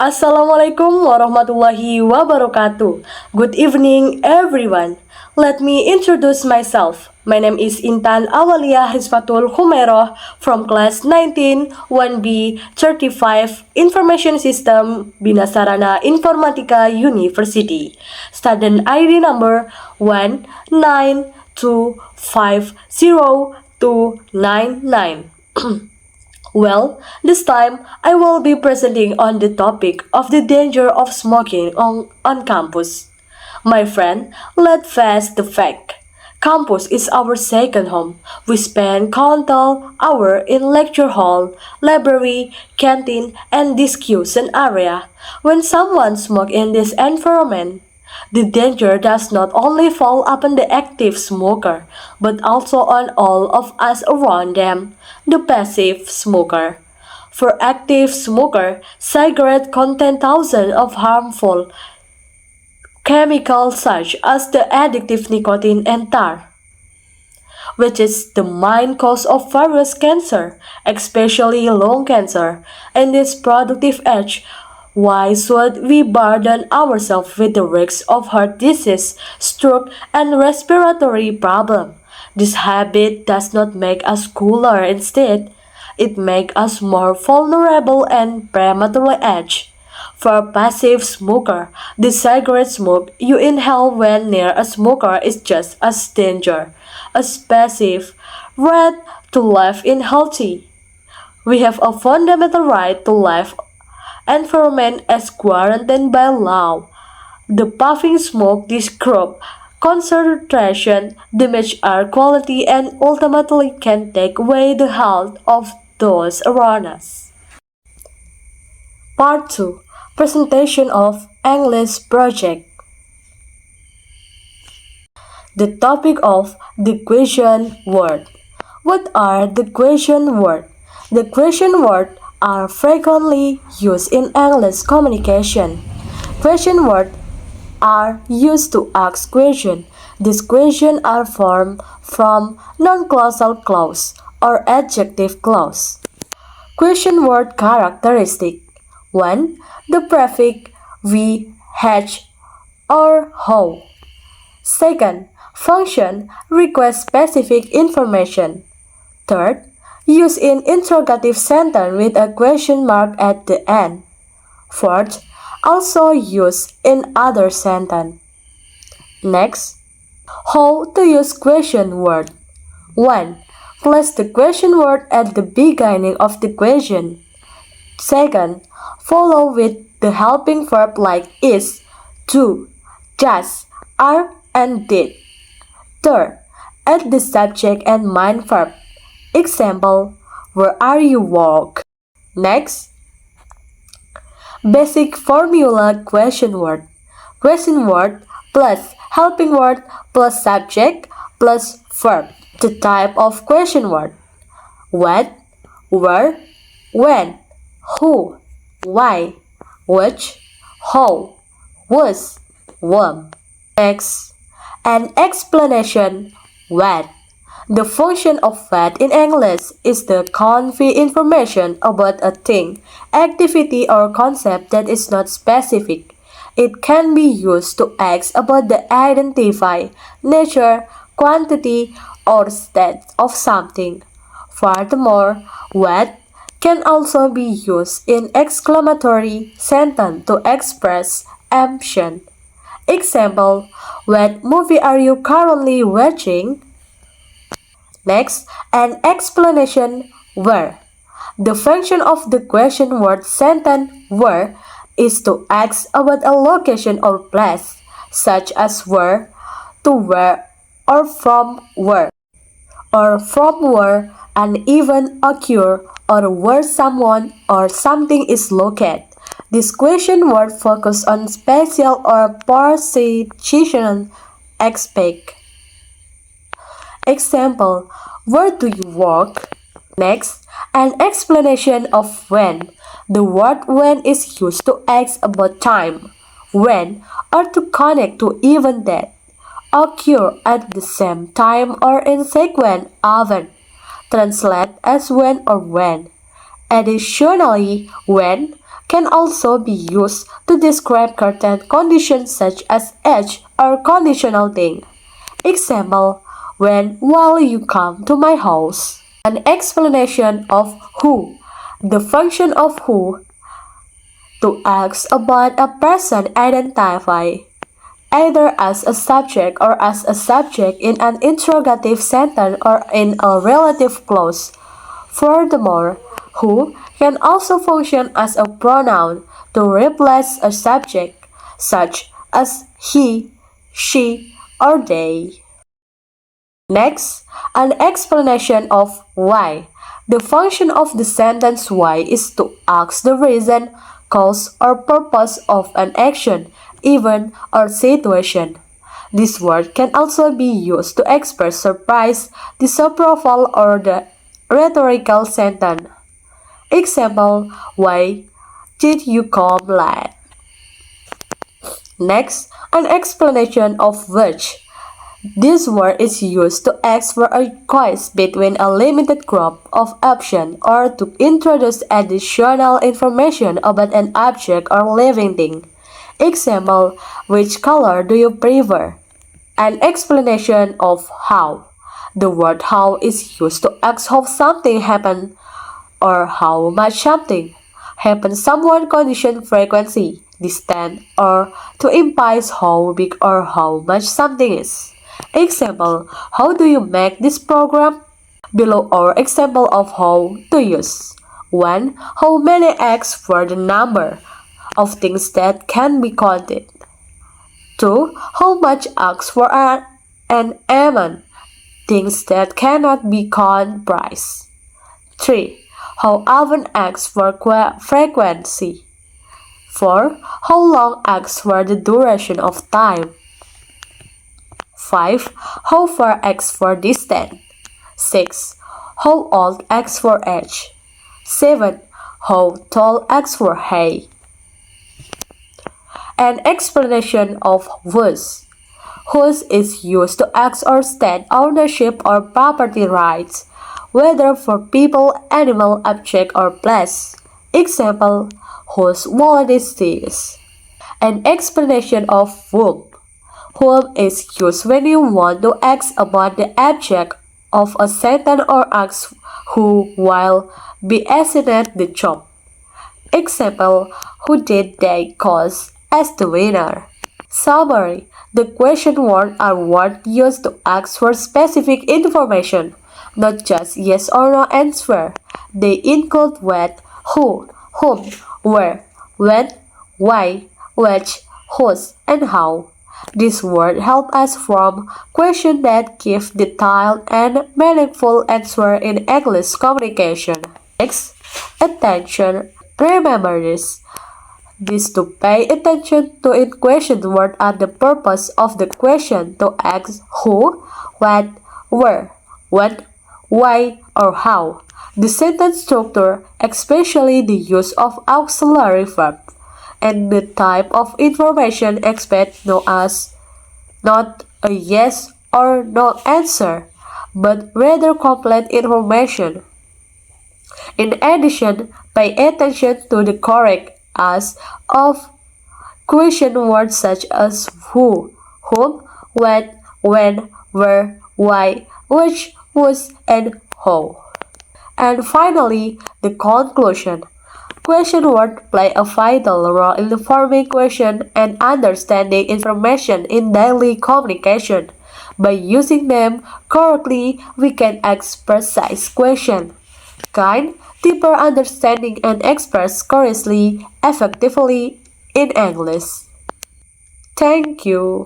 Assalamualaikum warahmatullahi wabarakatuh. Good evening, everyone. Let me introduce myself. My name is Intan Awaliyah from Class 19.1B.35 Information System Bina Sarana Informatika University. Student ID number 192502299. Well, this time I will be presenting on the topic of the danger of smoking on campus. My friend, let's face the fact. Campus is our second home. We spend countless hours in lecture hall, library, canteen, and discussion area. When someone smokes in this environment, the danger does not only fall upon the active smoker, but also on all of us around them, the passive smoker. For active smoker, cigarettes contain thousands of harmful chemicals such as the addictive nicotine and tar, which is the main cause of various cancer, especially lung cancer. In this productive age, why should we burden ourselves with the risks of heart disease, stroke, and respiratory problem? This habit does not make us cooler. Instead, it makes us more vulnerable and prematurely age. For a passive smoker, the cigarette smoke you inhale when near a smoker is just as dangerous as passive right to life in healthy. We have a fundamental right to life environment as guaranteed by law. The puffing smoke disrupts concentration, damage air quality, and ultimately can take away the health of those around us. Part 2. Presentation of English Project. The topic of the question word. What are the question words? The question words are frequently used in English communication. Question words are used to ask questions. These questions are formed from non-clausal clause or adjective clause. Question word characteristic. 1. The prefix we, h, or how. Second, function requests specific information. Third, use in interrogative sentence with a question mark at the end. Fourth, also used in other sentence. Next, how to use question word. 1. Place the question word at the beginning of the question. Second, follow with the helping verb like is, do, does, are, and did. Third, add the subject and main verb. Example, where are you walk? Next, basic formula question word. Question word plus helping word plus subject plus verb. The type of question word. What, where, when, who, why, which, how, was, when. Next, an explanation, what. The function of what in English is to convey information about a thing, activity, or concept that is not specific. It can be used to ask about the identify, nature, quantity, or state of something. Furthermore, what can also be used in exclamatory sentence to express ambition. Example, what movie are you currently watching? Next, an explanation, where. The function of the question word sentence where is to ask about a location or place, such as where, to where, or from where, an event occur, or where someone or something is located. This question word focus on spatial or positional aspect. Example, where do you work? Next, an explanation of when. The word when is used to ask about time, when, or to connect to event that occur at the same time or in sequence often. Translate as when or when. Additionally, when can also be used to describe certain conditions such as age or conditional thing. Example, when will you come to my house? An explanation of who. The function of who to ask about a person identified either as a subject or as a subject in an interrogative sentence or in a relative clause. Furthermore, who can also function as a pronoun to replace a subject, such as he, she, or they. Next, an explanation of why. The function of the sentence why is to ask the reason, cause, or purpose of an action, event, or situation. This word can also be used to express surprise, disapproval, or the rhetorical sentence. Example, why did you come late? Next, an explanation of which. This word is used to ask for a choice between a limited group of options or to introduce additional information about an object or living thing. Example, which color do you prefer? An explanation of how. The word how is used to ask how something happened or how much something happens, someone condition frequency, distance, or to imply how big or how much something is. Example, how do you make this program? Below are example of how to use. 1. How many eggs for the number of things that can be counted. 2. How much eggs for an almond, things that cannot be counted price. 3. How often eggs for frequency. 4. How long eggs for the duration of time. 5. How far x for distance. 6. How old x for age. 7. How tall x for height. An explanation of whose. Whose is used to ask or state ownership or property rights, whether for people, animal, object, or place. Example, whose wallet is this? An explanation of whom. Whom is used when you want to ask about the object of a sentence or ask who will be assigned the job. Example, who did they choose as the winner? Summary. The question words are words used to ask for specific information, not just yes or no answer. They include what, who, whom, where, when, why, which, whose, and how. This word help us form questions that give detailed and meaningful answer in English communication. Next, attention. Remember this. This to pay attention to in question word are the purpose of the question to ask who, what, where, when, why, or how. The sentence structure, especially the use of auxiliary verb, and the type of information expected known as not a yes or no answer, but rather complete information. In addition, pay attention to the correct as of question words such as who, whom, what, when, where, why, which, whose, and how. And finally, the conclusion. Question words play a vital role in forming question and understanding information in daily communication. By using them correctly, we can ask precise questions, gain deeper understanding, and express correctly, effectively in English. Thank you.